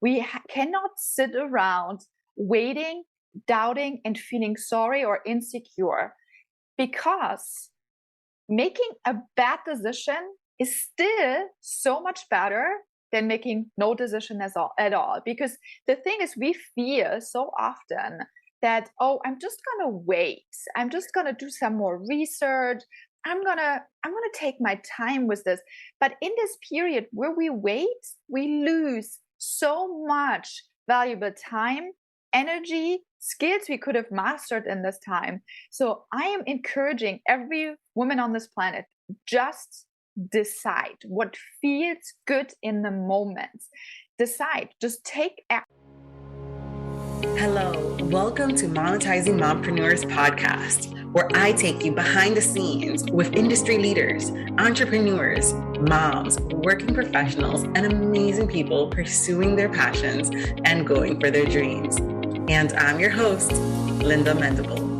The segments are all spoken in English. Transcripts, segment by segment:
We cannot sit around waiting, doubting, and feeling sorry or insecure, because making a bad decision is still so much better than making no decision at all. Because the thing is, we feel so often that, oh, I'm just gonna wait. I'm just gonna do some more research. I'm gonna take my time with this. But in this period where we wait, we lose so much valuable time, energy, skills we could have mastered in this time. So I am encouraging every woman on this planet, just decide what feels good in the moment. Decide, just take action. Hello, welcome to Monetizing Mompreneurs podcast, where I take you behind the scenes with industry leaders, entrepreneurs, moms, working professionals, and amazing people pursuing their passions and going for their dreams. And I'm your host, Linda Mendable.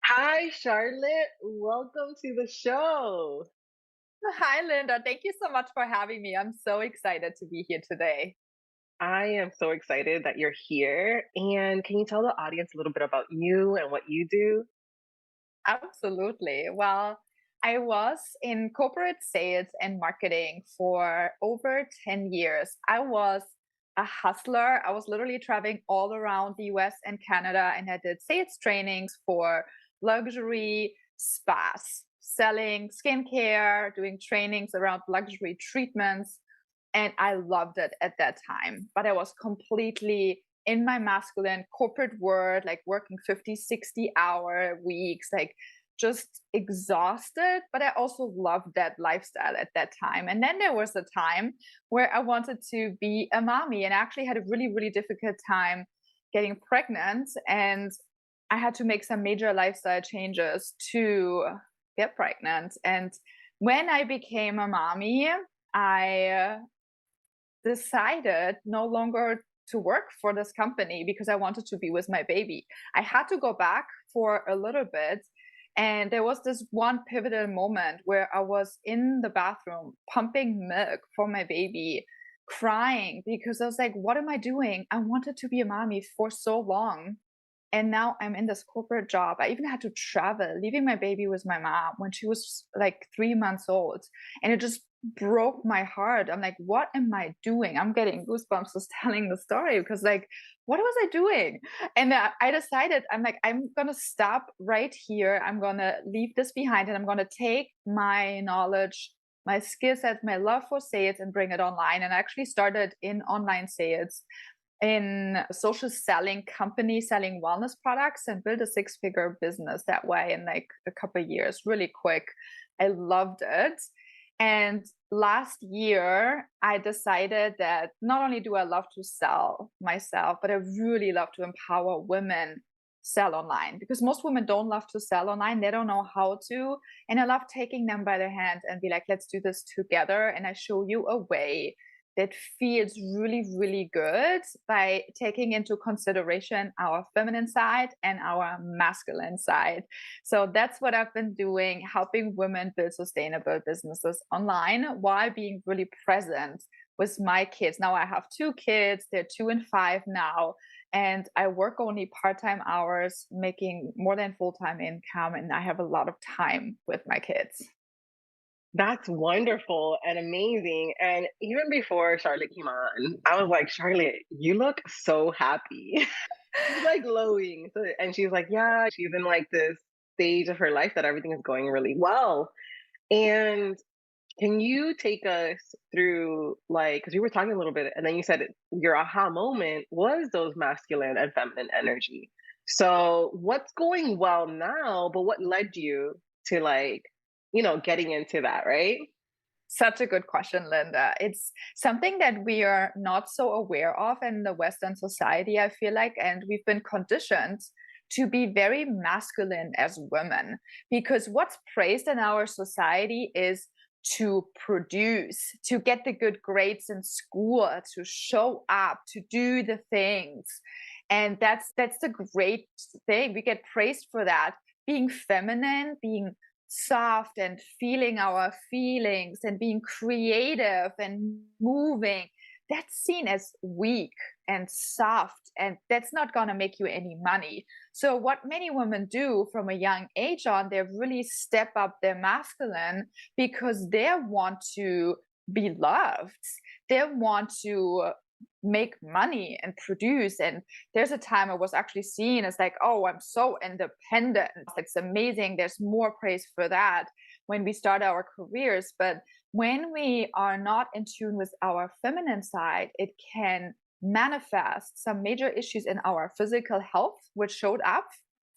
Hi, Charlett. Welcome to the show. Hi, Linda. Thank you so much for having me. I'm so excited to be here today. I am so excited that you're here. And can you tell the audience a little bit about you and what you do? Absolutely. Well, I was in corporate sales and marketing for over 10 years. I was a hustler. I was literally traveling all around the US and Canada, and I did sales trainings for luxury spas, selling skincare, doing trainings around luxury treatments. And I loved it at that time. But I was completely in my masculine corporate world, like working 50, 60-hour weeks, like just exhausted. But I also loved that lifestyle at that time. And then there was a time where I wanted to be a mommy and actually had a really, really difficult time getting pregnant. And I had to make some major lifestyle changes to get pregnant. And when I became a mommy, I decided no longer to work for this company because I wanted to be with my baby. I had to go back for a little bit. And there was this one pivotal moment where I was in the bathroom pumping milk for my baby, crying because I was like, what am I doing? I wanted to be a mommy for so long. And now I'm in this corporate job. I even had to travel, leaving my baby with my mom when she was like 3 months old. And it just broke my heart. I'm like, what am I doing? I'm getting goosebumps just telling the story because, like, what was I doing? And I decided, I'm like, I'm going to stop right here. I'm going to leave this behind and I'm going to take my knowledge, my skill sets, my love for sales and bring it online. And I actually started in online sales in a social selling company selling wellness products and built a 6-figure business that way in like a couple of years, really quick. I loved it. And last year, I decided that not only do I love to sell myself, but I really love to empower women sell online, because most women don't love to sell online. They don't know how to. And I love taking them by the hand and be like, let's do this together. And I show you a way that feels really, really good by taking into consideration our feminine side and our masculine side. So that's what I've been doing, helping women build sustainable businesses online while being really present with my kids. Now I have 2 kids, they're 2 and 5 now. And I work only part-time hours, making more than full-time income. And I have a lot of time with my kids. That's wonderful and amazing. And even before Charlotte came on, I was like, Charlotte, you look so happy. She's like glowing. And she's like, yeah, she's in like this stage of her life that everything is going really well. And can you take us through, like, because we were talking a little bit, and then you said your aha moment was those masculine and feminine energy. So what's going well now, but what led you to, like, getting into that, right? Such a good question, Linda. It's something that we are not so aware of in the Western society, I feel like, and we've been conditioned to be very masculine as women, because what's praised in our society is to produce, to get the good grades in school, to show up, to do the things. And that's the great thing. We get praised for that. Being feminine, being soft and feeling our feelings and being creative and moving, that's seen as weak and soft, and that's not going to make you any money. So what many women do from a young age on, they really step up their masculine because they want to be loved, they want to make money and produce. And there's a time I was actually seen as like, oh, I'm so independent, it's amazing, there's more praise for that when we start our careers. But when we are not in tune with our feminine side, it can manifest some major issues in our physical health, which showed up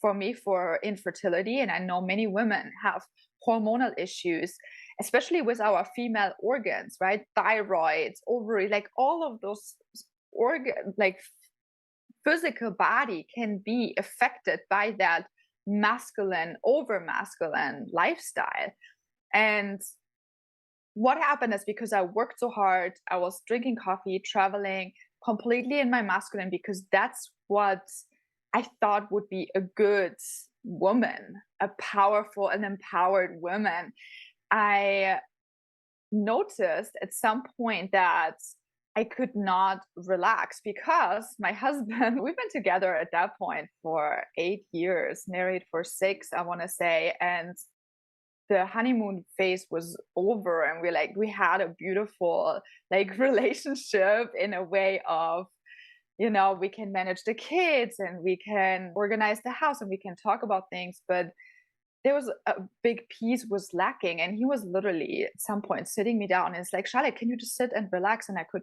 for me for infertility. And I know many women have hormonal issues, especially with our female organs, right? Thyroids, ovary, like all of those organ, like physical body can be affected by that masculine, over masculine lifestyle. And what happened is because I worked so hard, I was drinking coffee, traveling completely in my masculine because that's what I thought would be a good woman, a powerful and empowered woman. I noticed at some point that I could not relax because my husband, we've been together at that point for 8 years, married for 6, I want to say. And the honeymoon phase was over, and we had a beautiful like relationship in a way of, we can manage the kids and we can organize the house and we can talk about things. But there was a big piece was lacking, and he was literally at some point sitting me down and it's like, Charlotte, can you just sit and relax? And I could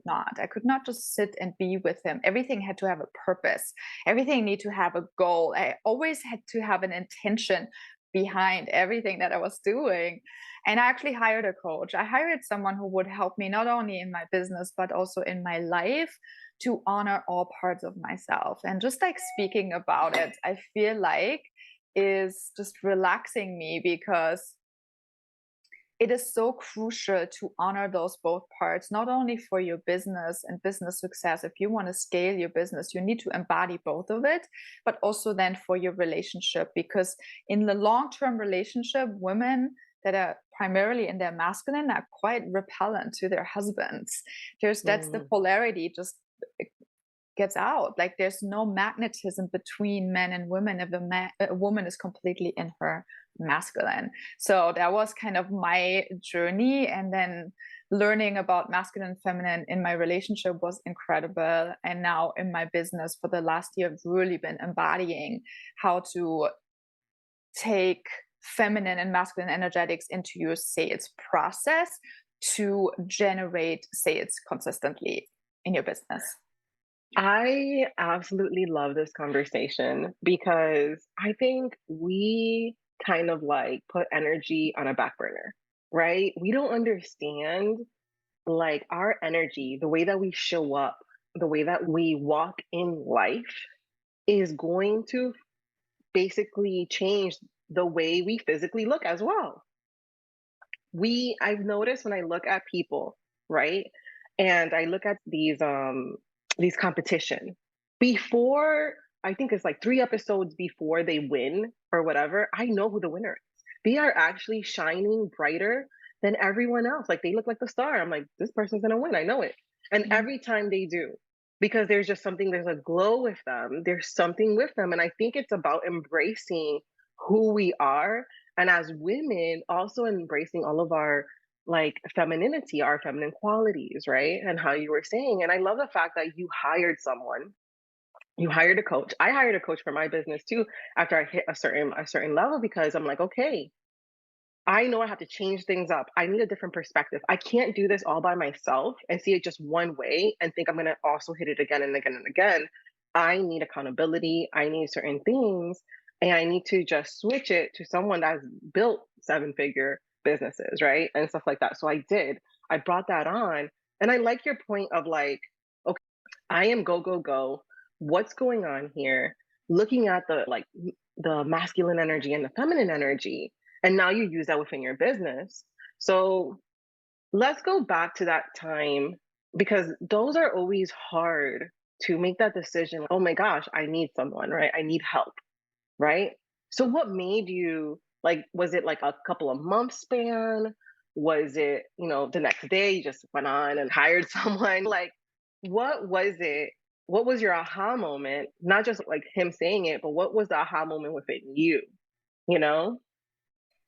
not just sit and be with him. Everything had to have a purpose, everything need to have a goal. I always had to have an intention behind everything that I was doing. And I actually hired a coach. I hired someone who would help me not only in my business but also in my life, to honor all parts of myself. And just like speaking about it, I feel like is just relaxing me, because it is so crucial to honor those both parts, not only for your business and business success. If you want to scale your business, you need to embody both of it, but also then for your relationship, because in the long-term relationship, women that are primarily in their masculine are quite repellent to their husbands. That's the Mm. polarity just gets out. Like there's no magnetism between men and women if a woman is completely in her masculine. So that was kind of my journey. And then learning about masculine and feminine in my relationship was incredible. And now in my business for the last year, I've really been embodying how to take feminine and masculine energetics into your sales process to generate sales consistently in your business. I absolutely love this conversation because I think we kind of like put energy on a back burner, right? We don't understand like our energy, the way that we show up, the way that we walk in life is going to basically change the way we physically look as well. I've noticed when I look at people, right? And I look at these competition before, I think it's like 3 episodes before they win or whatever, I know who the winner is. They are actually shining brighter than everyone else. Like they look like the star. I'm like, this person's gonna win. I know it. And Mhm. every time they do, because there's just something, there's a glow with them. There's something with them. And I think it's about embracing who we are, and as women also embracing all of our like femininity, our feminine qualities, right? And how you were saying, and I love the fact that you hired someone, you hired a coach. I hired a coach for my business too after I hit a certain level, because I'm like, okay, I know I have to change things up. I need a different perspective. I can't do this all by myself and see it just one way and think I'm going to also hit it again and again and again. I need accountability. I need certain things. And I need to just switch it to someone that's built 7-figure businesses, right? And stuff like that. So I did. I brought that on. And I like your point of like, okay, I am go, go, go. What's going on here? Looking at the masculine energy and the feminine energy, and now you use that within your business. So let's go back to that time, because those are always hard to make that decision. Oh my gosh, I need someone, right? I need help, right? So what made you Like, was it like a couple of months span? Was it, the next day you just went on and hired someone? Like, what was it? What was your aha moment? Not just like him saying it, but what was the aha moment within you? You know?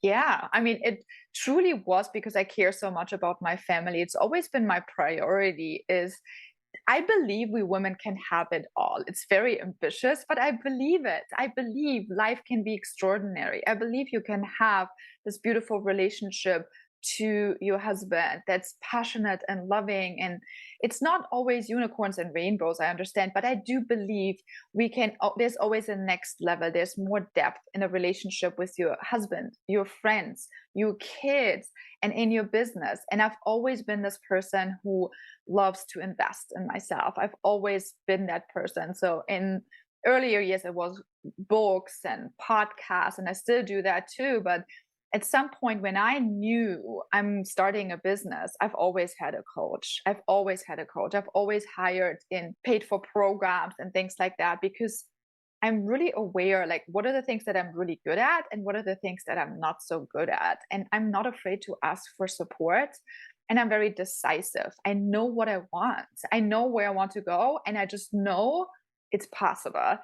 Yeah, I mean, it truly was because I care so much about my family. It's always been my priority is I believe we women can have it all. It's very ambitious, but I believe it. I believe life can be extraordinary. I believe you can have this beautiful relationship to your husband that's passionate and loving. And it's not always unicorns and rainbows, I understand, but I do believe we can, there's always a next level. There's more depth in a relationship with your husband, your friends, your kids, and in your business. And I've always been this person who loves to invest in myself. I've always been that person. So in earlier years, it was books and podcasts, and I still do that too. But at some point when I knew I'm starting a business, I've always had a coach. I've always had a coach. I've always hired in paid for programs and things like that because I'm really aware, like, what are the things that I'm really good at and what are the things that I'm not so good at? And I'm not afraid to ask for support. And I'm very decisive. I know what I want. I know where I want to go. And I just know it's possible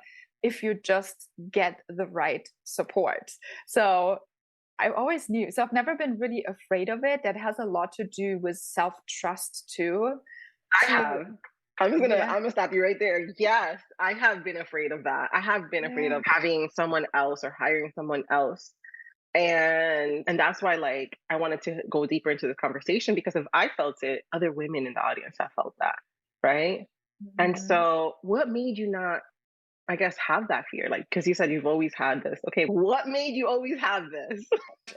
if you just get the right support. So I always knew. So I've never been really afraid of it. That has a lot to do with self-trust too. I To have. Yeah, I'm gonna stop you right there. Yes, I have been afraid of that. I have been afraid yeah. of having someone else or hiring someone else. And that's why like I wanted to go deeper into the conversation because if I felt it, other women in the audience have felt that, right? And Mhm. so what made you not, I guess, have that fear? Like, because you said you've always had this. Okay, what made you always have this?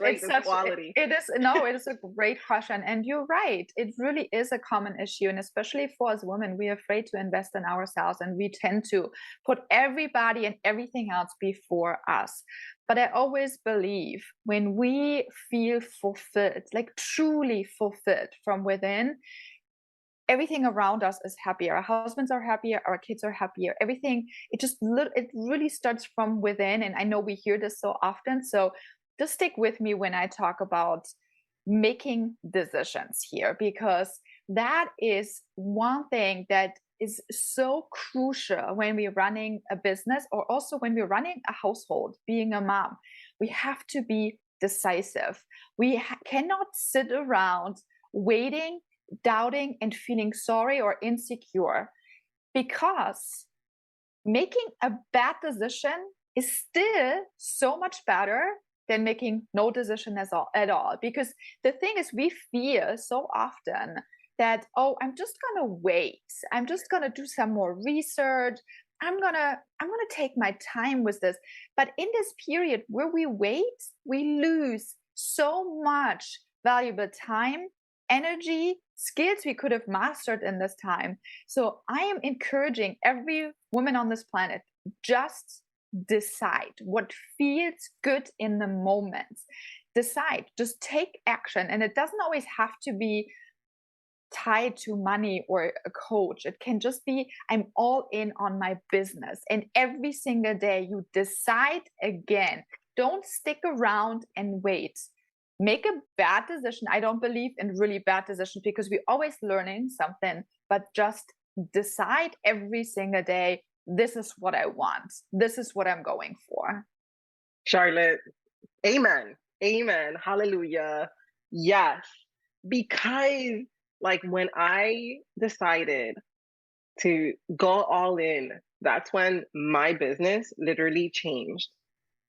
Right, It's this such quality. it is no, it is a great question, and you're right. It really is a common issue, and especially for us women, we're afraid to invest in ourselves, and we tend to put everybody and everything else before us. But I always believe when we feel fulfilled, like truly fulfilled from within, everything around us is happier. Our husbands are happier, our kids are happier. Everything, it really starts from within. And I know we hear this so often. So just stick with me when I talk about making decisions here, because that is one thing that is so crucial when we're running a business or also when we're running a household, being a mom. We have to be decisive. We cannot sit around waiting, doubting, and feeling sorry or insecure, because making a bad decision is still so much better than making no decision at all. Because the thing is, we fear so often that, oh, I'm just gonna wait, I'm just gonna do some more research, I'm gonna take my time with this. But in this period where we wait, we lose so much valuable time, energy, skills we could have mastered in this time. So I am encouraging every woman on this planet, just decide what feels good in the moment. Decide, just take action. And it doesn't always have to be tied to money or a coach. It can just be, I'm all in on my business. And every single day you decide again. Don't stick around and wait. Make a bad decision. I don't believe in really bad decisions because we're always learning something, but just decide every single day, this is what I want. This is what I'm going for. Charlotte, amen. Amen. Hallelujah. Yes. Because like when I decided to go all in, that's when my business literally changed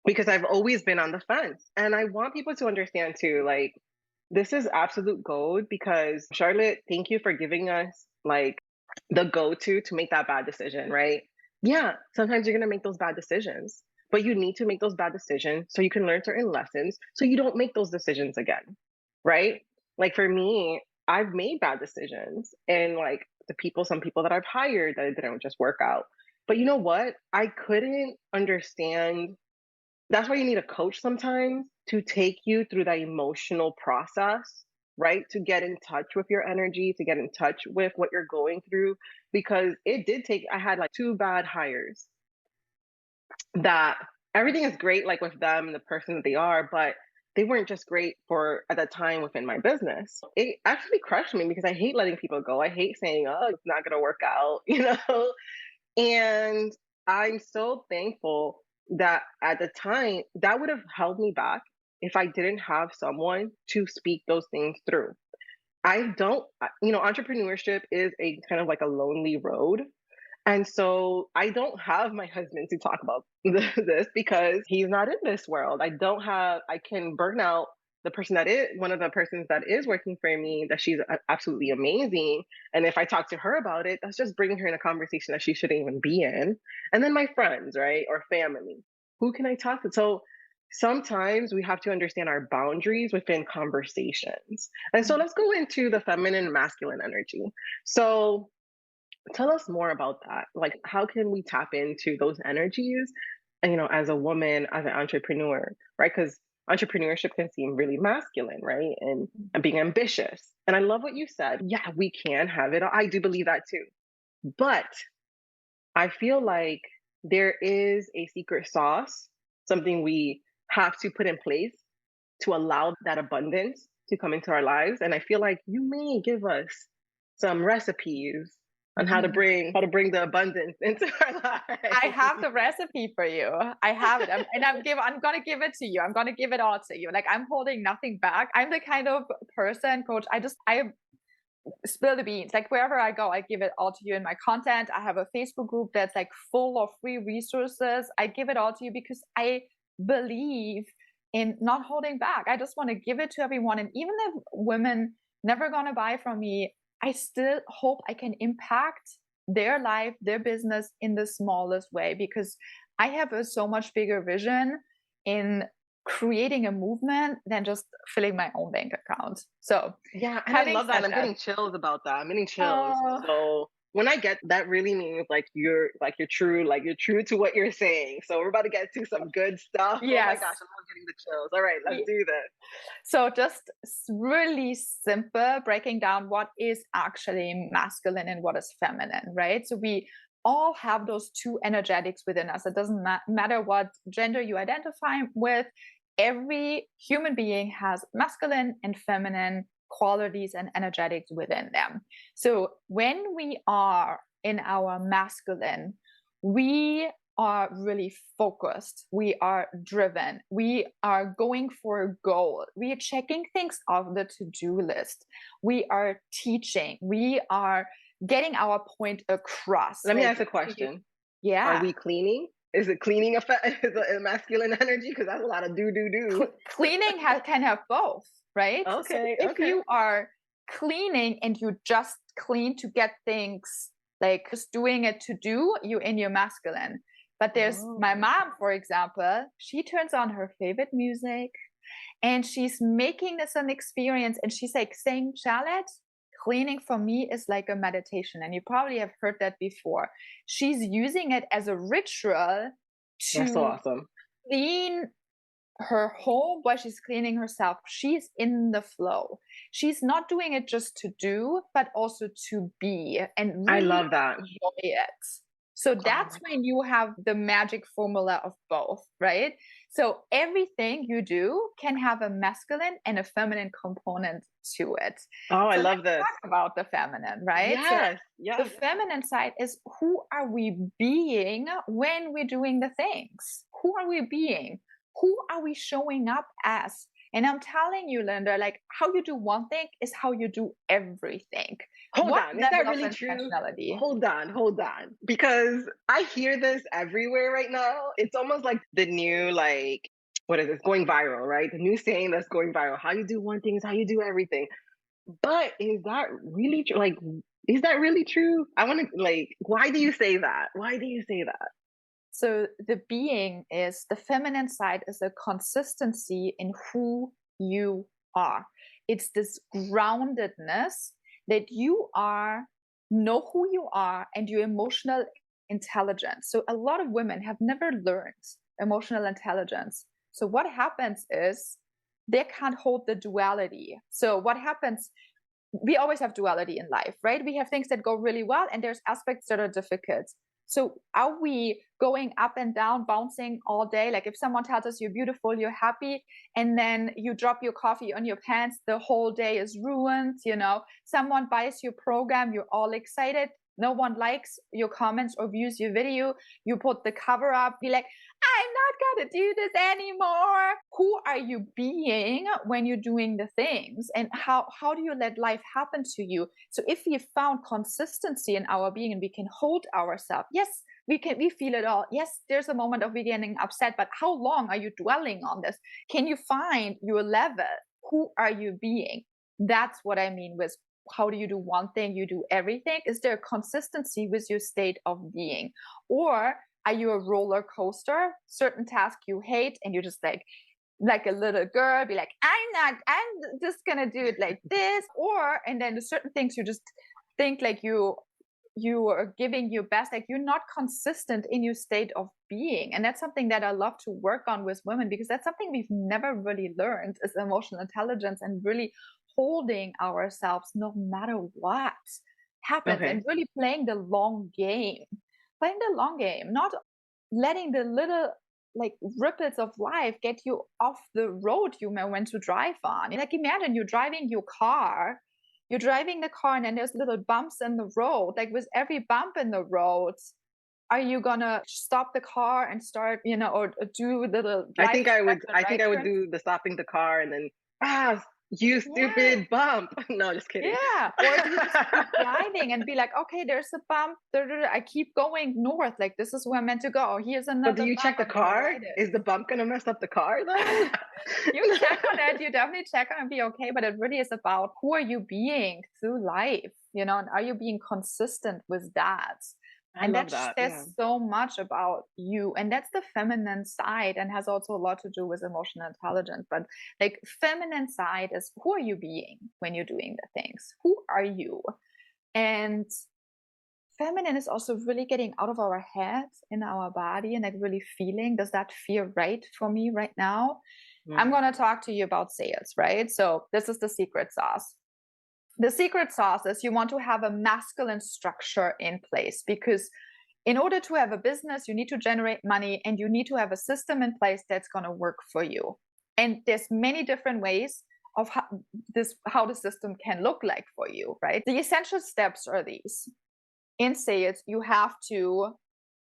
because I've always been on the fence. And I want people to understand too, like, this is absolute gold because Charlotte, thank you for giving us like the go to make that bad decision, right? Yeah, sometimes you're going to make those bad decisions, but you need to make those bad decisions so you can learn certain lessons so you don't make those decisions again, right? Like for me, I've made bad decisions and like some people that I've hired that didn't just work out. But you know what? I couldn't understand. That's why you need a coach sometimes to take you through that emotional process, right? To get in touch with your energy, to get in touch with what you're going through. Because it did take, I had like two bad hires that everything is great, like with them and the person that they are, but they weren't just great for at that time within my business. It actually crushed me because I hate letting people go. I hate saying, oh, it's not going to work out, And I'm so thankful that at the time that would have held me back if I didn't have someone to speak those things through. I don't, entrepreneurship is a kind of like a lonely road. And so I don't have my husband to talk about this because he's not in this world. I can burn out the person that is one of the persons that is working for me, that she's absolutely amazing. And if I talk to her about it, that's just bringing her in a conversation that she shouldn't even be in. And then my friends, right? Or family. Who can I talk to? So sometimes we have to understand our boundaries within conversations. And so let's go into the feminine and masculine energy. So tell us more about that. Like, how can we tap into those energies, as a woman, as an entrepreneur, right? Because entrepreneurship can seem really masculine, right? And being ambitious. And I love what you said. Yeah, we can have it. I do believe that too. But I feel like there is a secret sauce, something we have to put in place to allow that abundance to come into our lives. And I feel like you may give us some recipes on how to bring the abundance into our I lives. have the recipe for you. I have it. I'm gonna give it to you. I'm gonna give it all to you. Like, I'm holding nothing back. I'm the kind of person, coach. I spill the beans. Like, wherever I go, I give it all to you in my content. I have a Facebook group that's like full of free resources. I give it all to you because I believe in not holding back. I just want to give it to everyone. And even if women never gonna buy from me, I still hope I can impact their life, their business in the smallest way, because I have a so much bigger vision in creating a movement than just filling my own bank account. So Yeah, and I having love that. said I'm that, getting chills about that. I'm getting chills. oh, So when I get that, really means like you're true to what you're saying. So we're about to get to some good stuff. Oh my yes. gosh, I'm getting the chills. All right, let's do this. So just really simple breaking down what is actually masculine and what is feminine, right? So we all have those two energetics within us. It doesn't matter what gender you identify with. Every human being has masculine and feminine qualities and energetics within them. So when we are in our masculine, we are really focused. We are driven. We are going for a goal. We are checking things off the to-do list. We are teaching. We are getting our point across. Let me Like, ask a question. Are yeah. we cleaning? Is it cleaning is a masculine energy? Because that's a lot of do. Cleaning can have both, right? So Okay, if okay. you are cleaning and you just clean to get things, like just doing it to do, you in your masculine. But there's my Oh. mom, for example, she turns on her favorite music and she's making this an experience. And she's like saying, Charlotte, cleaning for me is like a meditation. And you probably have heard that before. She's using it as a ritual That's so to awesome. clean her home while she's cleaning herself. She's in the flow. She's not doing it just to do, but also to be and I really love that. enjoy it. So Oh that's my when you have the magic formula of both, right? So everything you do can have a masculine and a feminine component to it. Oh, I So let's love this. talk about the feminine, right? So Yes, the yes. feminine side is, who are we being when we're doing the things? Who are we being? Who are we showing up as? And I'm telling you, Linda, like, how you do one thing is how you do everything. Hold What on. Is that level of really true? intentionality? Hold on. Because I hear this everywhere right now. It's almost like the new, like, what is this? Going viral, right? The new saying that's going viral. How you do one thing is how you do everything. But is that really true? Like, is that really true? I want to, like, why do you say that? Why do you say that? So the being is, the feminine side is a consistency in who you are. It's this groundedness that you know who you are, and your emotional intelligence. So a lot of women have never learned emotional intelligence. So what happens is they can't hold the duality. So what happens, we always have duality in life, right? We have things that go really well and there's aspects that are difficult. So are we going up and down, bouncing all day? Like if someone tells us you're beautiful, you're happy, and then you drop your coffee on your pants, the whole day is ruined, you know? Someone buys your program, you're all excited. No one likes your comments or views your video. You put the cover up, be like, I'm not going to do this anymore. Who are you being when you're doing the things? And how do you let life happen to you? So if we found consistency in our being and we can hold ourselves, yes, we feel it all. Yes, there's a moment of we getting upset, but how long are you dwelling on this? Can you find your level? Who are you being? That's what I mean with how do you do one thing, you do everything? Is there consistency with your state of being? Or are you a roller coaster? Certain tasks you hate and you're just like a little girl, be like, I'm just gonna do it like this. Or, and then there's certain things you just think like you are giving your best, like you're not consistent in your state of being. And that's something that I love to work on with women, because that's something we've never really learned is emotional intelligence and really holding ourselves no matter what happens Okay. and really playing the long game. Playing the long game, not letting the little like ripples of life get you off the road you may want to drive on. Like imagine you're driving the car and then there's little bumps in the road. Like with every bump in the road, are you gonna stop the car and start, or do little life I think right I would turns? do the stopping the car and then, ah, you Yeah. stupid bump. No, just kidding. Yeah. Or do you just keep driving and be like, okay, there's a bump. I keep going north. Like this is where I'm meant to go. Here's But do another you bump. check the I'm gonna car? ride it. Is the bump gonna mess up the car though? You check on it. You definitely check on it and be okay. But it really is about who are you being through life, and are you being consistent with that? I And love that that. says Yeah. so much about you. And that's the feminine side and has also a lot to do with emotional intelligence. But like feminine side is who are you being when you're doing the things? Who are you? And feminine is also really getting out of our heads in our body and like really feeling, does that feel right for me right now? I'm Mm. going to talk to you about sales, right? So this is the secret sauce. The secret sauce is you want to have a masculine structure in place, because in order to have a business, you need to generate money and you need to have a system in place that's going to work for you. And there's many different ways of how the system can look like for you, right? The essential steps are these. In sales, you have to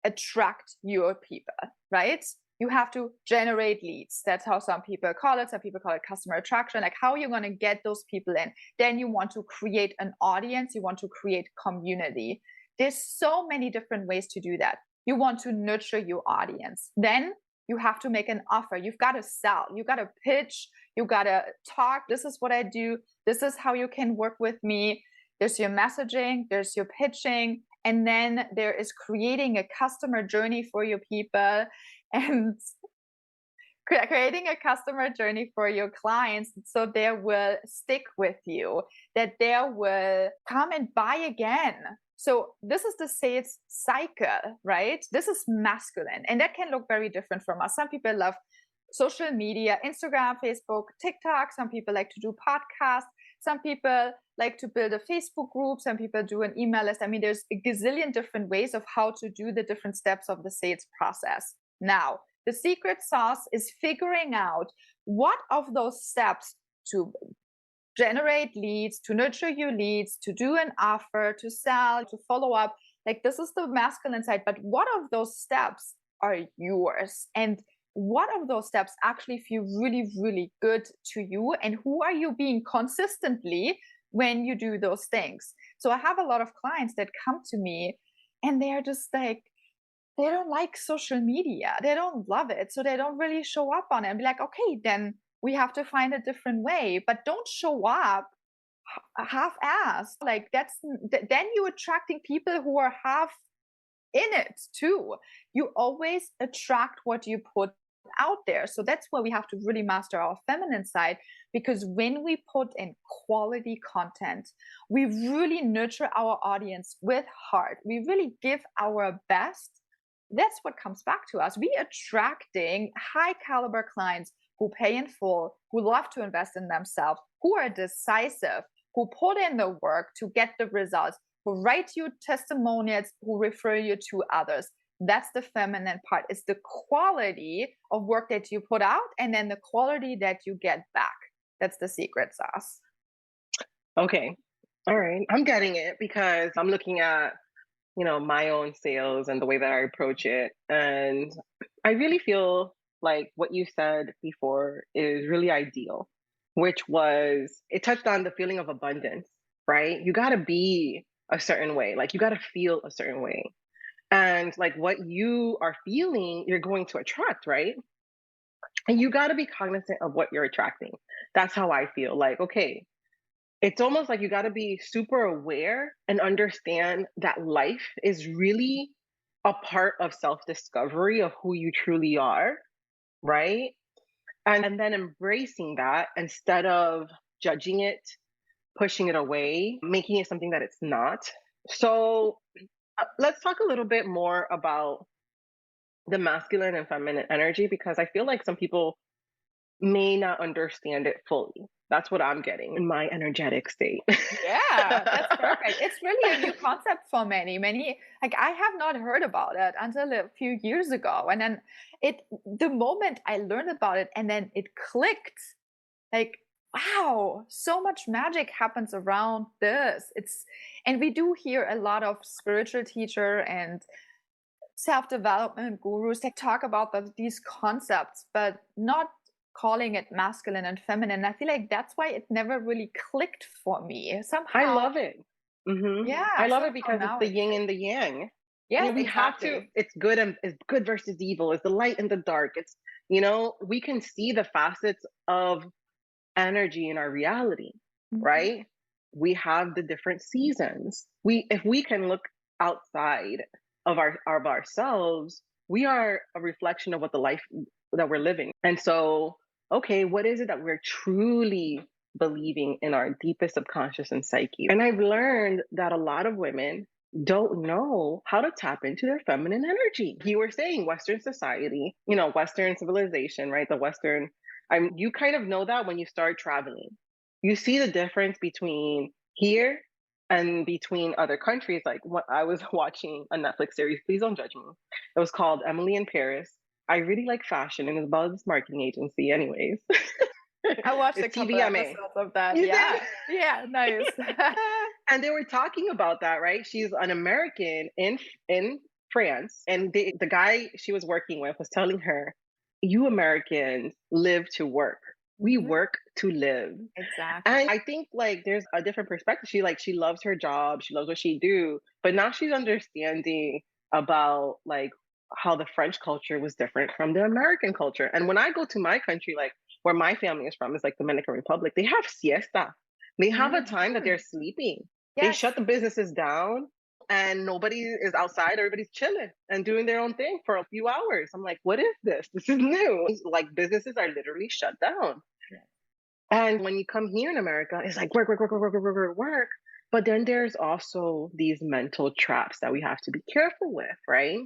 attract your people, right? You have to generate leads. That's how some people call it. Some people call it customer attraction, like how you're going to get those people in. Then you want to create an audience. You want to create community. There's so many different ways to do that. You want to nurture your audience. Then you have to make an offer. You've got to sell. You got to pitch. You got to talk. This is what I do. This is how you can work with me. There's your messaging. There's your pitching. And then there is creating a customer journey for your people and creating a customer journey for your clients so they will stick with you, that they will come and buy again. So this is the sales cycle, right? This is masculine, and that can look very different from us. Some people love social media, Instagram, Facebook, TikTok. Some people like to do podcasts. Some people like to build a Facebook group. Some people do an email list. I mean, there's a gazillion different ways of how to do the different steps of the sales process. Now, the secret sauce is figuring out what of those steps to generate leads, to nurture your leads, to do an offer, to sell, to follow up. Like this is the masculine side, but what of those steps are yours? And what of those steps actually feel really, really good to you? And who are you being consistently when you do those things? So I have a lot of clients that come to me and they're just like, they don't like social media. They don't love it. So they don't really show up on it and be like, okay, then we have to find a different way, but don't show up half-assed. Like then you're attracting people who are half in it too. You always attract what you put out there. So that's where we have to really master our feminine side, because when we put in quality content, we really nurture our audience with heart. We really give our best. That's what comes back to us. We attracting high caliber clients who pay in full, who love to invest in themselves, who are decisive, who put in the work to get the results. who write you testimonials, who refer you to others. That's the feminine part. It's the quality of work that you put out and then the quality that you get back. That's the secret sauce. Okay. All right. I'm getting it because I'm looking at, my own sales and the way that I approach it. And I really feel like what you said before is really ideal, which was it touched on the feeling of abundance, right? You got to be a certain way, like you got to feel a certain way. And like what you are feeling, you're going to attract, right? And you got to be cognizant of what you're attracting. That's how I feel. Like, okay, it's almost like you got to be super aware and understand that life is really a part of self discovery of who you truly are, right? And then embracing that instead of judging it, pushing it away, making it something that it's not. So let's talk a little bit more about the masculine and feminine energy because I feel like some people may not understand it fully. That's what I'm getting in my energetic state. Yeah, that's perfect. It's really a new concept for many. Many, like I have not heard about it until a few years ago. And then the moment I learned about it and then it clicked, like, wow, so much magic happens around this. And we do hear a lot of spiritual teacher and self-development gurus that talk about these concepts, but not calling it masculine and feminine. I feel like that's why it never really clicked for me. I Somehow, love it. yeah, I love it somehow because it's now the it yin clicks. and the yang. Yes, We have to, exactly. it's good versus evil, it's the light and the dark. We can see the facets of energy in our reality, Mhm. right? We have the different seasons. If we can look outside of ourselves, we are a reflection of what the life that we're living. And so, okay, what is it that we're truly believing in our deepest subconscious and psyche? And I've learned that a lot of women don't know how to tap into their feminine energy. You were saying Western society, Western civilization, right? The Western you kind of know that when you start traveling. You see the difference between here and between other countries. Like what I was watching a Netflix series, please don't judge me. It was called Emily in Paris. I really like fashion and it's about this marketing agency, anyways. I watched a It's couple TVMA. episodes of that. You did? Yeah. Yeah, nice. And they were talking about that, right? She's an American in France, and the guy she was working with was telling her, "You Americans live to work. We Mhm. work to live." Exactly. And I think like there's a different perspective. She loves her job, she loves what she do, but now she's understanding about like how the French culture was different from the American culture. And when I go to my country, like where my family is from, is like Dominican Republic, they have siesta. They have a time that they're Mhm. sleeping. They Yes. shut the businesses down and nobody is outside. Everybody's chilling and doing their own thing for a few hours. I'm like, what is this? This is new. Like businesses are literally shut down. Yes. And when you come here in America, it's like work, work, work, work, work, work, work, work, work. But then there's also these mental traps that we have to be careful with, right?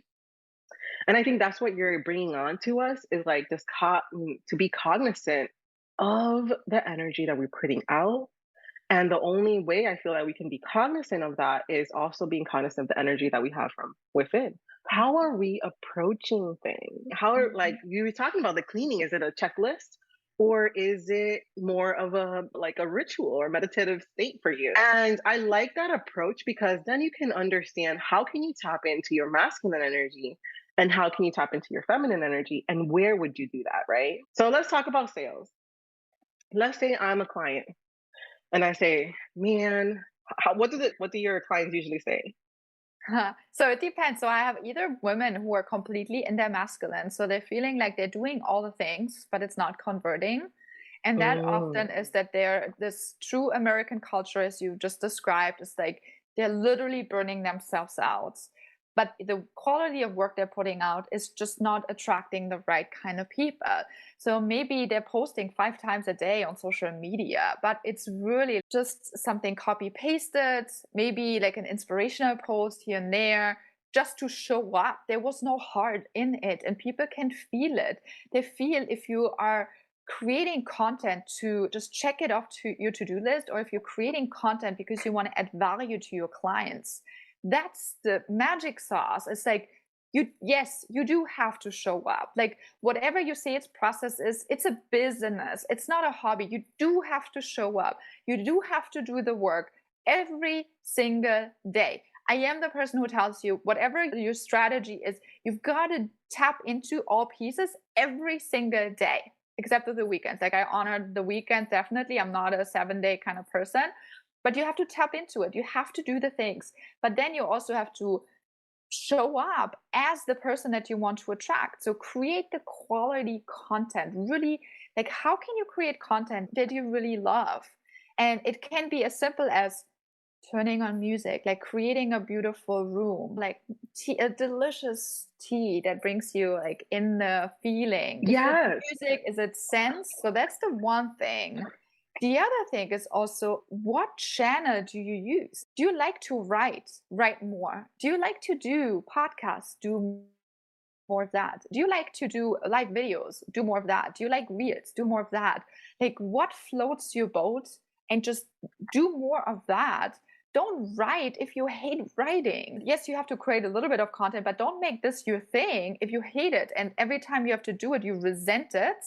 And I think that's what you're bringing on to us is like to be cognizant of the energy that we're putting out. And the only way I feel that we can be cognizant of that is also being cognizant of the energy that we have from within. How are we approaching things? Like Mhm. you were talking about the cleaning, is it a checklist? Or is it more of a like a ritual or meditative state for you? And I like that approach because then you can understand how can you tap into your masculine energy and how can you tap into your feminine energy and where would you do that, right? So let's talk about sales. Let's say I'm a client and I say, man, what do your clients usually say? So it depends. So I have either women who are completely in their masculine, so they're feeling like they're doing all the things, but it's not converting. And that Mm, often is that they're this true American culture, as you just described, is like they're literally burning themselves out. But the quality of work they're putting out is just not attracting the right kind of people. So maybe they're posting 5 times a day on social media, but it's really just something copy pasted, maybe like an inspirational post here and there, just to show up. There was no heart in it, and people can feel it. They feel if you are creating content to just check it off to your to-do list, or if you're creating content because you want to add value to your clients, that's the magic sauce. It's like, yes, you do have to show up. Like, whatever you say its process is, it's a business. It's not a hobby. You do have to show up. You do have to do the work every single day. I am the person who tells you, whatever your strategy is, you've got to tap into all pieces every single day, except for the weekends. Like, I honor the weekend, definitely. I'm not a 7-day kind of person, but you have to tap into it. You have to do the things, but then you also have to show up as the person that you want to attract. So create the quality content. Really, like, how can you create content that you really love? And it can be as simple as turning on music, like creating a beautiful room, like a delicious tea that brings you like in the feeling. Is it Yes. music? Is it sense? So that's the one thing. The other thing is also, what channel do you use? Do you like to write more? Do you like to do podcasts? Do more of that. Do you like to do live videos? Do more of that. Do you like reels? Do more of that. Like, what floats your boat, and just do more of that. Don't write if you hate writing. Yes, you have to create a little bit of content, but don't make this your thing if you hate it. And every time you have to do it, you resent it.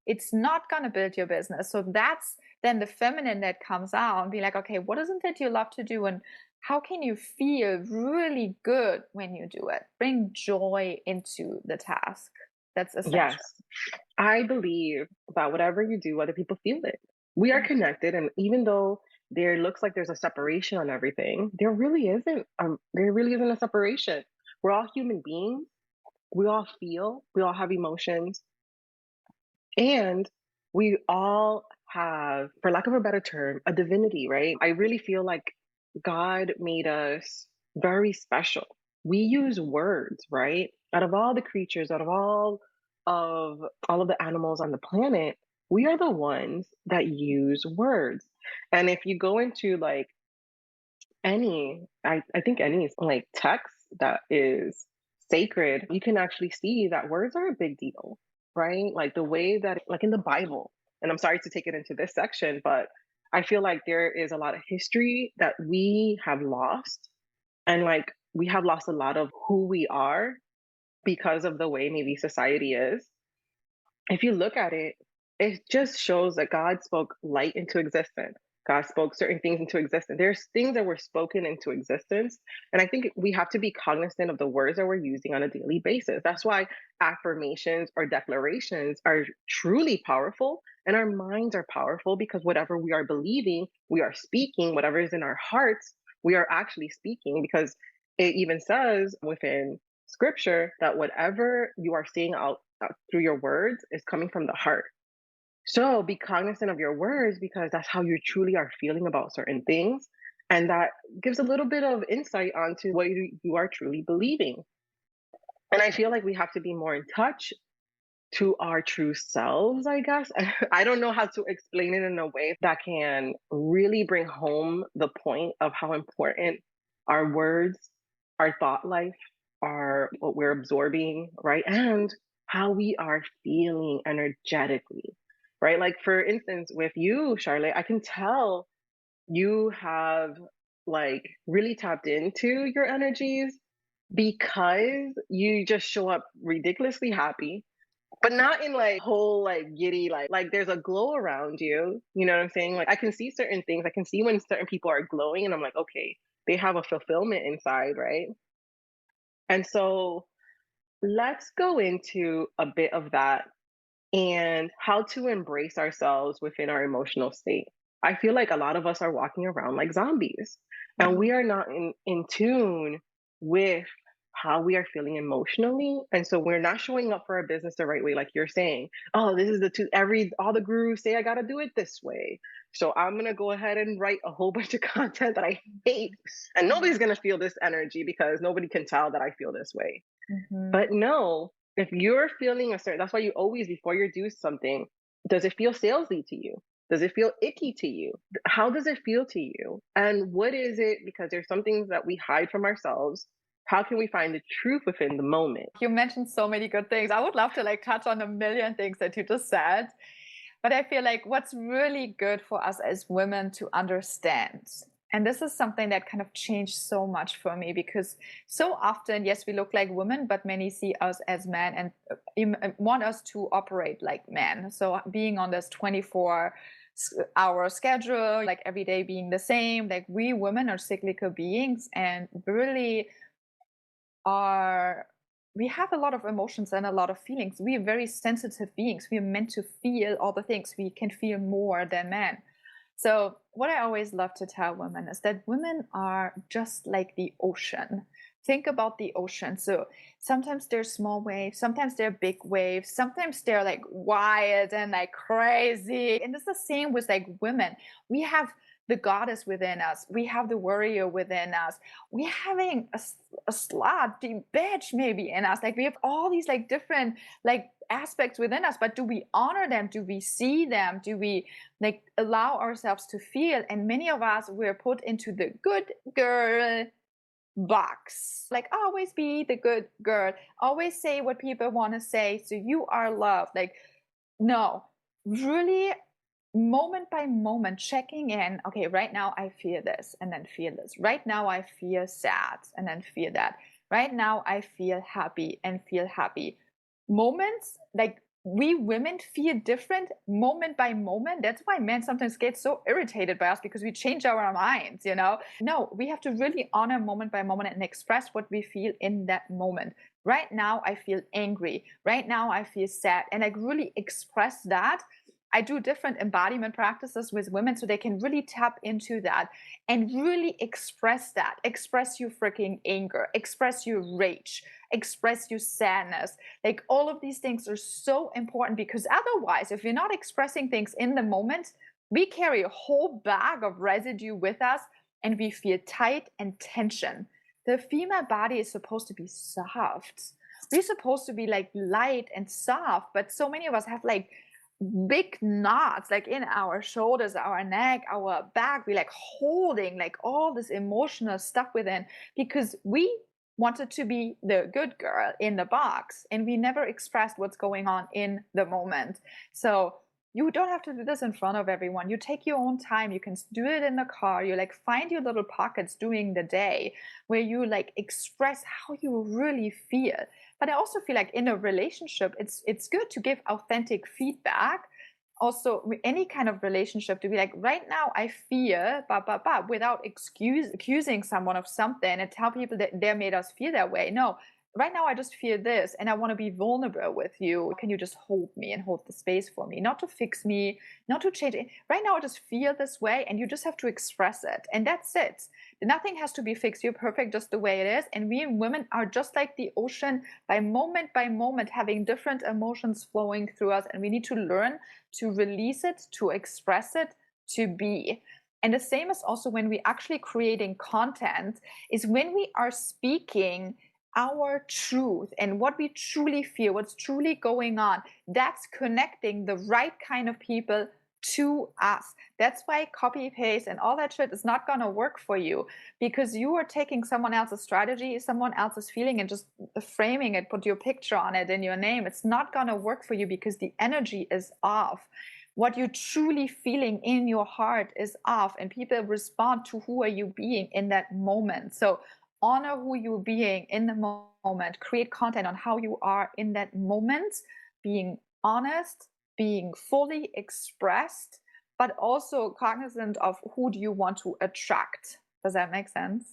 It's not going to build your business. So that's then the feminine that comes out and be like, okay, what isn't it you love to do? And how can you feel really good when you do it? Bring joy into the task. That's essential. Yes. I believe that whatever you do, other people feel it. We are connected, and even though there looks like there's a separation on everything, there really isn't. There really isn't a separation. We're all human beings. We all feel. We all have emotions, and we all have, for lack of a better term, a divinity. Right? I really feel like God made us very special. We use words, right? Out of all the creatures, out of of all of the animals on the planet, we are the ones that use words. And if you go into like I think any like text that is sacred, you can actually see that words are a big deal, right? Like the way that, like in the Bible, and I'm sorry to take it into this section, but I feel like there is a lot of history that we have lost. And like we have lost a lot of who we are because of the way maybe society is. If you look at it, it just shows that God spoke light into existence. God spoke certain things into existence. There's things that were spoken into existence. And I think we have to be cognizant of the words that we're using on a daily basis. That's why affirmations or declarations are truly powerful, and our minds are powerful, because whatever we are believing, we are speaking. Whatever is in our hearts, we are actually speaking, because it even says within scripture that whatever you are saying out through your words is coming from the heart. So be cognizant of your words, because that's how you truly are feeling about certain things. And that gives a little bit of insight onto what you are truly believing. And I feel like we have to be more in touch to our true selves, I guess. I don't know how to explain it in a way that can really bring home the point of how important our words, our thought life, are what we're absorbing, right? And how we are feeling energetically, right? Like, for instance, with you, Charlotte, I can tell you have like really tapped into your energies, because you just show up ridiculously happy, but not in like whole like giddy, like there's a glow around you. You know what I'm saying? Like I can see certain things. I can see when certain people are glowing, and I'm like, okay, they have a fulfillment inside, right? And so let's go into a bit of that, and how to embrace ourselves within our emotional state. I feel like a lot of us are walking around like zombies, and we Mhm. are not in tune with how we are feeling emotionally. And so we're not showing up for our business the right way, like you're saying. Oh, this is the two every all the gurus say I gotta do it this way. So I'm gonna go ahead and write a whole bunch of content that I hate. And nobody's gonna feel this energy, because nobody can tell that I feel this way. Mhm. But no, if you're feeling a certain, that's why you always, before you do something, does it feel salesy to you? Does it feel icky to you? How does it feel to you? And what is it? Because there's some things that we hide from ourselves. How can we find the truth within the moment? You mentioned so many good things. I would love to like touch on a million things that you just said. But I feel like what's really good for us as women to understand, and this is something that kind of changed so much for me, because so often, yes, we look like women, but many see us as men and want us to operate like men. So being on this 24-hour schedule, like every day being the same, like we women are cyclical beings and really are, we have a lot of emotions and a lot of feelings. We are very sensitive beings. We are meant to feel all the things. We can feel more than men. So what I always love to tell women is that women are just like the ocean. Think about the ocean. So sometimes they're small waves, sometimes they're big waves, sometimes they're like wild and like crazy. And it's the same with like women. We have the goddess within us. We have the warrior within us. We're having a slut, the bitch maybe in us. Like we have all these like different like aspects within us, but do we honor them? Do we see them? Do we like allow ourselves to feel? And many of us, we're put into the good girl box, like always be the good girl, always say what people want to say, so you are loved. Like, no, really, moment by moment checking in. Okay, right now I feel this and then feel this. Right now I feel sad and then feel that. Right now I feel happy and feel happy. Moments like we women feel different moment by moment. That's why men sometimes get so irritated by us, because we change our minds, you know? No, we have to really honor moment by moment and express what we feel in that moment. Right now, I feel angry. Right now, I feel sad. And I really express that. I do different embodiment practices with women so they can really tap into that and really express that. Express your freaking anger, express your rage, express your sadness. Like all of these things are so important, because otherwise, if you're not expressing things in the moment, we carry a whole bag of residue with us and we feel tight and tension. The female body is supposed to be soft. We're supposed to be like light and soft, but so many of us have like big knots like in our shoulders, our neck, our back. We like holding like all this emotional stuff within, because we wanted to be the good girl in the box and we never expressed what's going on in the moment. So you don't have to do this in front of everyone. You take your own time. You can do it in the car. You like find your little pockets during the day where you like express how you really feel. But I also feel like in a relationship, it's good to give authentic feedback. Also, any kind of relationship, to be like, right now I feel, without accusing someone of something and tell people that they made us feel that way. No, right now I just feel this and I want to be vulnerable with you. Can you just hold me and hold the space for me? Not to fix me, not to change it. Right now I just feel this way and you just have to express it. And that's it. Nothing has to be fixed. You're perfect just the way it is. And we women are just like the ocean, by moment, having different emotions flowing through us. And we need to learn to release it, to express it, to be. And the same is also when we actually creating content, is when we are speaking our truth and what we truly feel, what's truly going on. That's connecting the right kind of people to us. That's why copy paste and all that shit is not going to work for you, because you are taking someone else's strategy, someone else's feeling, and just framing it, put your picture on it and your name. It's not going to work for you because the energy is off. What you're truly feeling in your heart is off, and people respond to who are you being in that moment. So honor who you're being in the moment, create content on how you are in that moment, being honest, being fully expressed, but also cognizant of who do you want to attract. Does that make sense?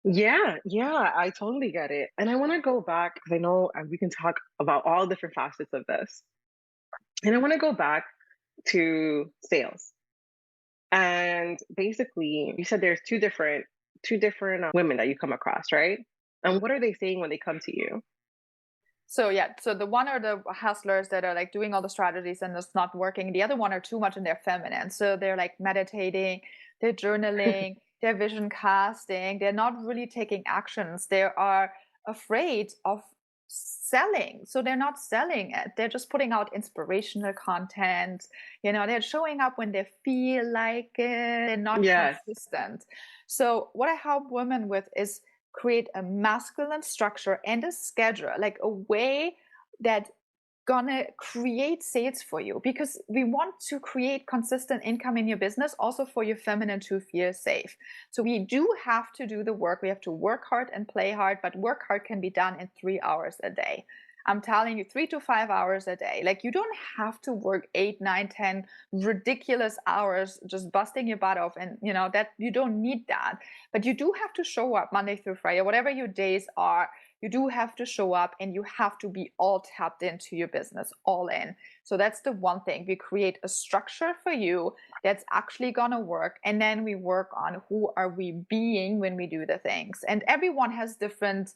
Yeah, yeah, I totally get it. And I want to go back because I know we can talk about all different facets of this. And I want to go back to sales. And basically, you said there's two different women that you come across, right? And what are they saying when they come to you? So yeah, so the one are the hustlers that are like doing all the strategies and it's not working. The other one are too much in their feminine. So they're like meditating, they're journaling, they're vision casting, they're not really taking actions. They are afraid of selling. So they're not selling it. They're just putting out inspirational content. You know, they're showing up when they feel like it. They're not Yes. consistent. So what I help women with is create a masculine structure and a schedule, like a way that gonna create sales for you, because we want to create consistent income in your business also for your feminine to feel safe. So we do have to do the work. We have to work hard and play hard, but work hard can be done in 3 hours a day. I'm telling you, 3 to 5 hours a day. Like, you don't have to work 8, 9, 10 ridiculous hours just busting your butt off. And that you don't need that. But you do have to show up Monday through Friday, whatever your days are. You do have to show up, and you have to be all tapped into your business, all in. So that's the one thing. We create a structure for you that's actually going to work. And then we work on who are we being when we do the things. And everyone has different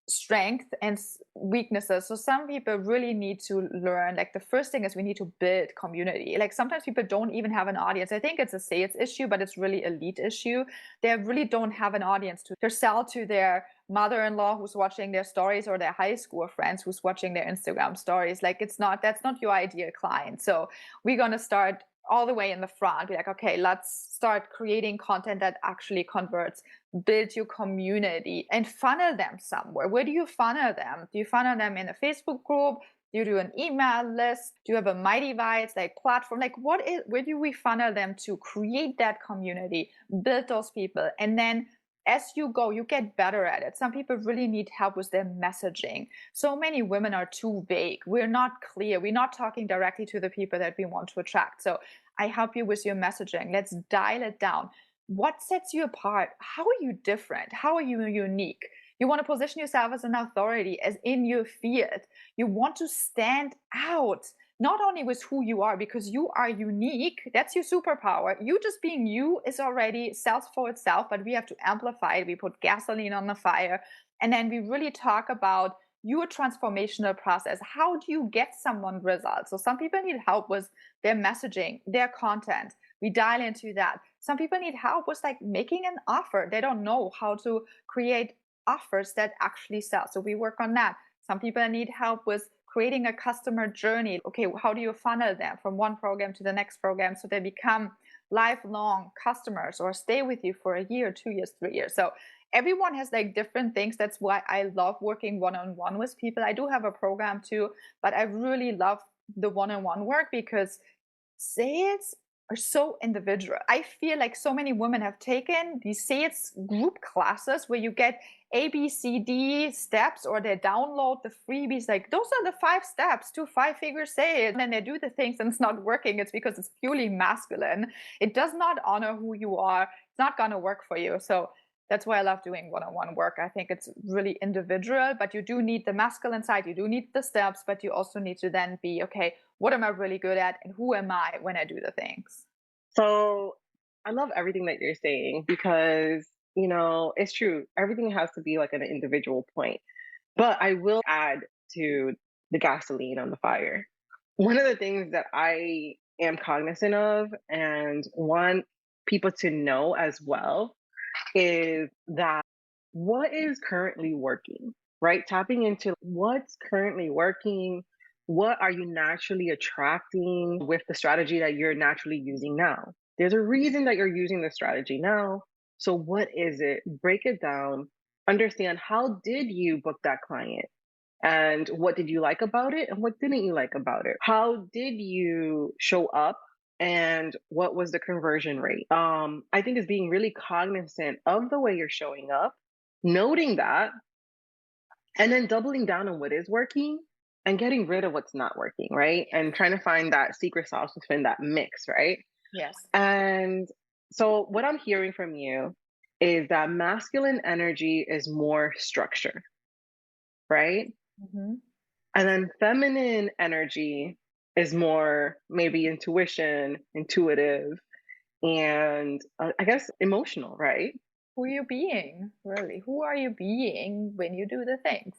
strength and weaknesses. So some people really need to learn, like, the first thing is we need to build community. Like, sometimes people don't even have an audience. I think it's a sales issue, but it's really a lead issue. They really don't have an audience to sell to their mother-in-law who's watching their stories, or their high school friends who's watching their Instagram stories. Like, that's not your ideal client. So we're going to start all the way in the front. Be like, okay, let's start creating content that actually converts. Build your community and funnel them somewhere. Where do you funnel them? Do you funnel them in a Facebook group? Do you do an email list? Do you have a MightyVites like platform? Like, where do we funnel them to create that community, build those people? And then as you go, you get better at it. Some people really need help with their messaging. So many women are too vague. We're not clear. We're not talking directly to the people that we want to attract. So I help you with your messaging. Let's dial it down. What sets you apart? How are you different? How are you unique? You want to position yourself as an authority, as in your field. You want to stand out, not only with who you are, because you are unique. That's your superpower. You just being you is already sells for itself, but we have to amplify it. We put gasoline on the fire. And then we really talk about your transformational process. How do you get someone results? So some people need help with their messaging, their content. We dial into that. Some people need help with like making an offer. They don't know how to create offers that actually sell. So we work on that. Some people need help with creating a customer journey. Okay, how do you funnel them from one program to the next program so they become lifelong customers or stay with you for a year, 2 years, 3 years? So everyone has like different things. That's why I love working one-on-one with people. I do have a program too, but I really love the one-on-one work because sales are so individual. I feel like so many women have taken these sales group classes where you get ABCD steps, or they download the freebies. Like, those are the 5 steps to 5-figure sales. And then they do the things and it's not working. It's because it's purely masculine. It does not honor who you are. It's not going to work for you. So that's why I love doing one-on-one work. I think it's really individual, but you do need the masculine side. You do need the steps, but you also need to then be, okay, what am I really good at? And who am I when I do the things? So I love everything that you're saying because, it's true. Everything has to be like an individual point. But I will add to the gasoline on the fire. One of the things that I am cognizant of and want people to know as well is that what is currently working, right? Tapping into what's currently working. What are you naturally attracting with the strategy that you're naturally using now? There's a reason that you're using the strategy now. So, what is it? Break it down. Understand, how did you book that client? And what did you like about it? And what didn't you like about it? How did you show up? And what was the conversion rate? I think is being really cognizant of the way you're showing up, noting that, and then doubling down on what is working and getting rid of what's not working, right? And trying to find that secret sauce within that mix, right? Yes. And so what I'm hearing from you is that masculine energy is more structure, right? Mm-hmm. And then feminine energy is more maybe intuition, intuitive, and I guess emotional, right? Who are you being, really? Who are you being when you do the things?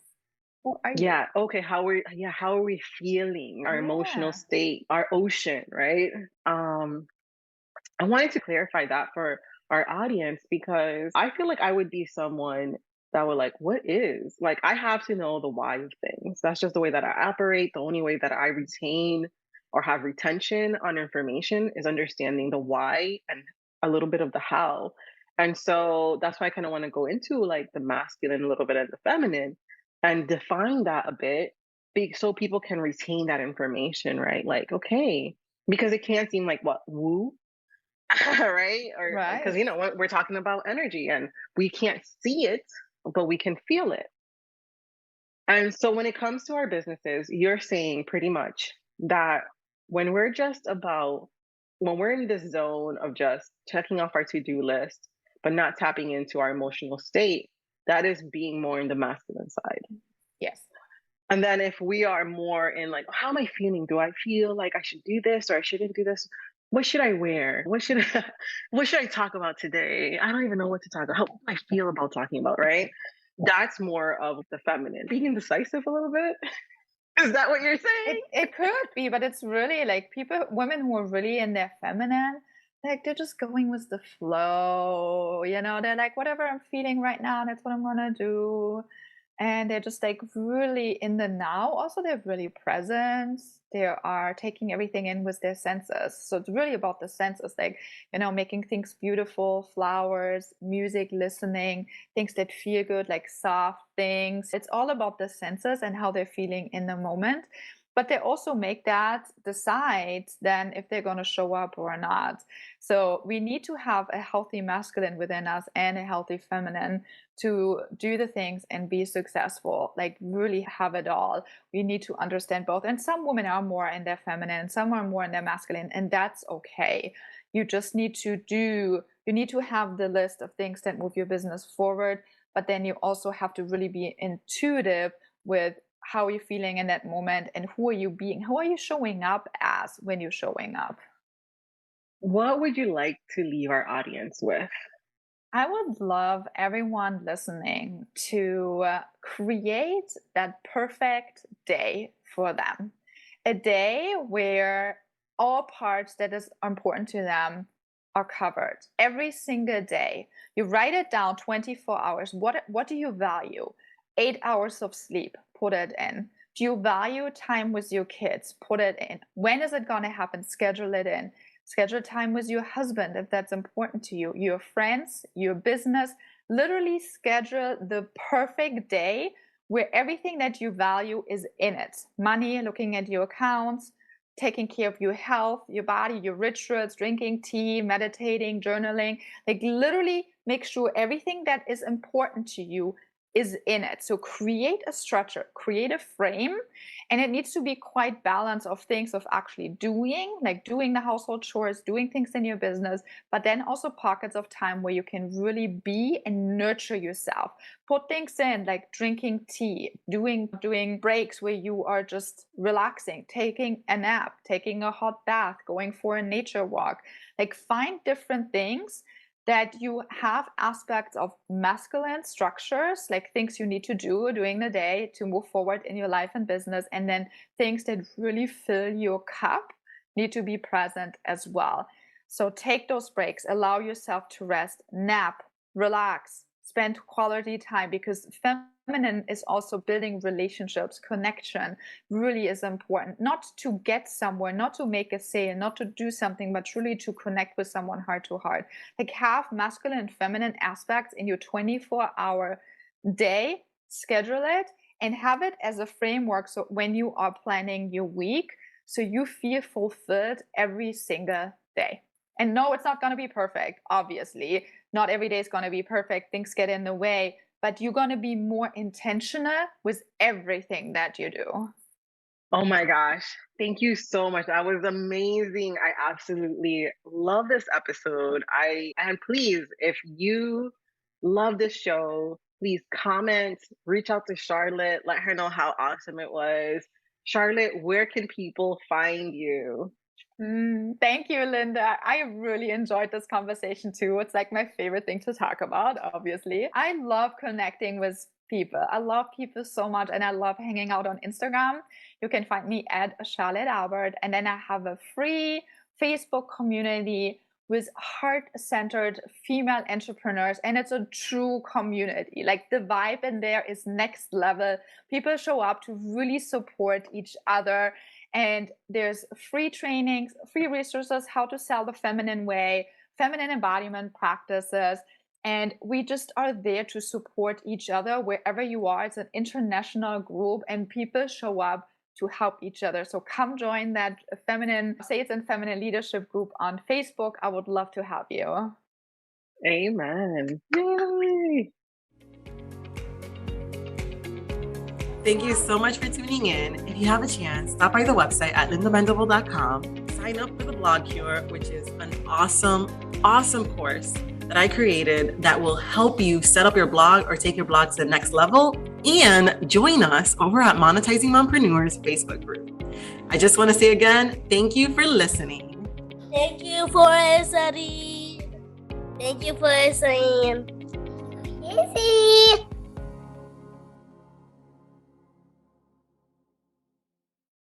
Who are you? Yeah. Okay. How are we feeling? Our emotional Yeah. state, our ocean, right? Um, I wanted to clarify that for our audience because I feel like I would be someone that would like, what is? Like, I have to know the why of things. That's just the way that I operate. The only way that I retain or have retention on information is understanding the why and a little bit of the how. And so that's why I kind of want to go into like the masculine a little bit and the feminine and define that a bit so people can retain that information, right? Like, okay, because it can seem like what woo, right? Or because Right. we're talking about energy and we can't see it, but we can feel it. And so when it comes to our businesses, you're saying pretty much that when we're just about when we're in this zone of just checking off our to-do list, but not tapping into our emotional state, that is being more in the masculine side. Yes. And then if we are more in like, how am I feeling? Do I feel like I should do this or I shouldn't do this? What should I wear? What should I talk about today? I don't even know what to talk about. How do I feel about talking about, right? That's more of the feminine. Being indecisive a little bit. Is that what you're saying? It could be, but it's really like people, women who are really in their feminine, like they're just going with the flow, you know, they're like, whatever I'm feeling right now, that's what I'm gonna do. And they're just like really in the now. Also, they're really present. They are taking everything in with their senses. So it's really about the senses, like, you know, making things beautiful, flowers, music, listening, things that feel good, like soft things. It's all about the senses and how they're feeling in the moment. But they also make that decide then if they're going to show up or not. So we need to have a healthy masculine within us and a healthy feminine to do the things and be successful, like really have it all. We need to understand both. And some women are more in their feminine, some are more in their masculine, and that's okay. You just need to you need to have the list of things that move your business forward, but then you also have to really be intuitive with how you're feeling in that moment and who are you being, who are you showing up as when you're showing up. What would you like to leave our audience with? I would love everyone listening to create that perfect day for them. A day where all parts that is important to them are covered. Every single day. You write it down 24 hours. What do you value? 8 hours of sleep, put it in. Do you value time with your kids? Put it in. When is it going to happen? Schedule it in. Schedule time with your husband if that's important to you, your friends, your business. Literally schedule the perfect day where everything that you value is in it. Money, looking at your accounts, taking care of your health, your body, your rituals, drinking tea, meditating, journaling. Like literally make sure everything that is important to you is in it. So create a structure, create a frame, and it needs to be quite balanced of things of actually doing, like doing the household chores, doing things in your business, but then also pockets of time where you can really be and nurture yourself. Put things in like drinking tea, doing breaks where you are just relaxing, taking a nap, taking a hot bath, going for a nature walk. Like find different things that you have aspects of masculine structures, like things you need to do during the day to move forward in your life and business, and then things that really fill your cup need to be present as well. So take those breaks, allow yourself to rest, nap, relax, spend quality time, because feminine is also building relationships, connection really is important, not to get somewhere, not to make a sale, not to do something, but really to connect with someone heart to heart. Like have masculine and feminine aspects in your 24-hour day, schedule it and have it as a framework. So when you are planning your week, so you feel fulfilled every single day. And no, it's not going to be perfect. Obviously, not every day is going to be perfect. Things get in the way, but you're going to be more intentional with everything that you do. Oh my gosh. Thank you so much. That was amazing. I absolutely love this episode. And please, if you love this show, please comment, reach out to Charlotte, let her know how awesome it was. Charlotte, where can people find you? Thank you, Linda. I really enjoyed this conversation too. It's like my favorite thing to talk about, obviously. I love connecting with people. I love people so much and I love hanging out on Instagram. You can find me at Charlett Albert. And then I have a free Facebook community with heart-centered female entrepreneurs. And it's a true community. Like the vibe in there is next level. People show up to really support each other. And there's free trainings, free resources, how to sell the feminine way, feminine embodiment practices. And we just are there to support each other wherever you are. It's an international group and people show up to help each other. So come join that feminine sales and feminine leadership group on Facebook. I would love to have you. Amen. Yay. Thank you so much for tuning in. If you have a chance, stop by the website at lindamendable.com. Sign up for the Blog Cure, which is an awesome course that I created that will help you set up your blog or take your blog to the next level. And join us over at Monetizing Mompreneurs Facebook group. I just want to say again, thank you for listening. Thank you for listening. Thank you for listening. Easy.